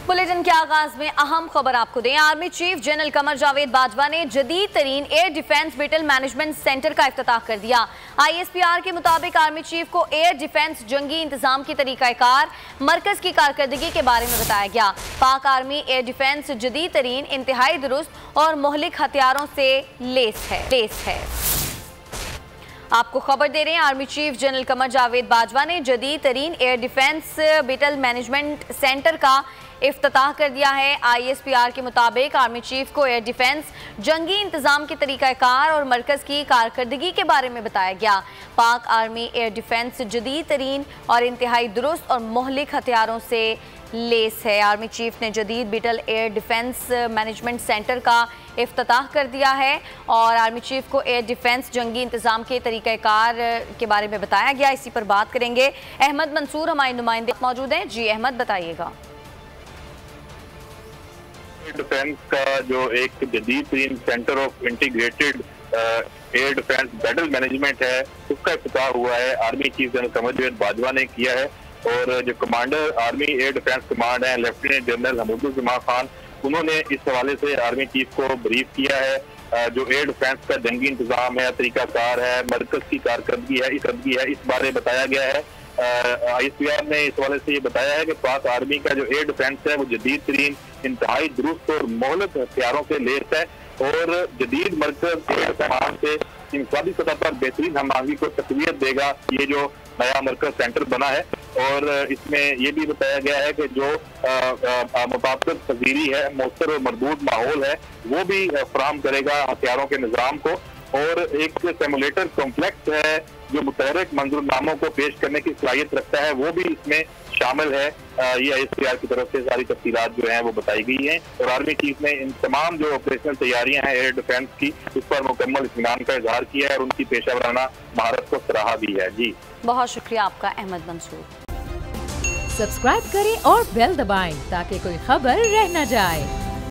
Bulletin के आगाज में अहम खबर आपको दें। Army chief general Qamar Javed Bajwa ने जदीद तरीन air defence battle management centre का इफ्तिताह कर दिया। ISPR के मुताबिक आर्मी चीफ को एयर डिफेंस जंगी इंतजाम की तरीकाकार मरकज की कारकर्दगी के बारे में बताया गया। पाक आर्मी एयर डिफेंस जदीद तरीन इंतहाई दुरुस्त और मोहलिक हथियारों से लेस है। आपको खबर दे रहे हैं, army chief general Qamar Javed Bajwa ने जदीद तरीन air defence battle management centre का इफ्तिताह कर दिया है। ISPR के मुताबिक आर्मी चीफ को एयर डिफेंस जंगी इंतजाम के तरीकाकार और मरकज की कारकर्दगी के बारे में बताया गया। पाक आर्मी एयर डिफेंस जदीद तरीन और इंतहाई दुरुस्त और मोहलिक हथियारों से लेस है। आर्मी चीफ ने जदीद battle air defence management centre का इफ्तिताह कर दिया है और आर्मी चीफ को एयर डिफेंस जंगी इंतजाम के तरीक़ाकार के बारे में बताया गया। इसी पर बात करेंगे। अहमद मंसूर हमारे नुमाइंदे मौजूद हैं। जी अहमद, बताइएगा। डिफेंस का जो एक जदीद तरीन centre of integrated air defence battle management है, उसका इफ्तिताह हुआ है। Army chief general Qamar Javed Bajwa ने किया है और जो commander army air defence command है लेफ्टिनेंट जनरल हमूदुल खान, उन्होंने इस हवाले से आर्मी चीफ को ब्रीफ किया है। जो एयर डिफेंस का जंगी इंतजाम है, तरीकाकार है, मरकज की कारकर्दगी है, इस बारे बताया गया है। ISPR ने इस हवाले से ये बताया है कि पाक आर्मी का जो एयर डिफेंस है वो जदीद तरीन इंतहाई दुरुस्त और मोहलत हथियारों से लेस है और जदीद मरकज एयर डिफेंस से इंफरादी सतह पर बेहतरीन हम आहंगी को तक़वियत देगा। ये जो नया मरकज सेंटर बना है और इसमें ये भी बताया गया है कि जो मुताबिक पजीरी है, मौसर और मरदूद माहौल है, वो भी फराहम करेगा हथियारों के निज़ाम को। और एक सिमुलेटर कॉम्प्लेक्स है जो मुतहरक मंजूरनामों को पेश करने की सलाहियत रखता है, वो भी इसमें शामिल है। ये ISPR की तरफ से सारी तफसीलात जो हैं वो बताई गई हैं और आर्मी चीफ ने इन तमाम जो ऑपरेशनल तैयारियां हैं एयर डिफेंस की, उस पर मुकम्मल इत्मीनान का इजहार किया है और उनकी पेशा वराना महारत को सराहा भी है। जी बहुत शुक्रिया आपका अहमद मंसूर। सब्सक्राइब करें और बेल दबाएं ताकि कोई खबर रह न जाए।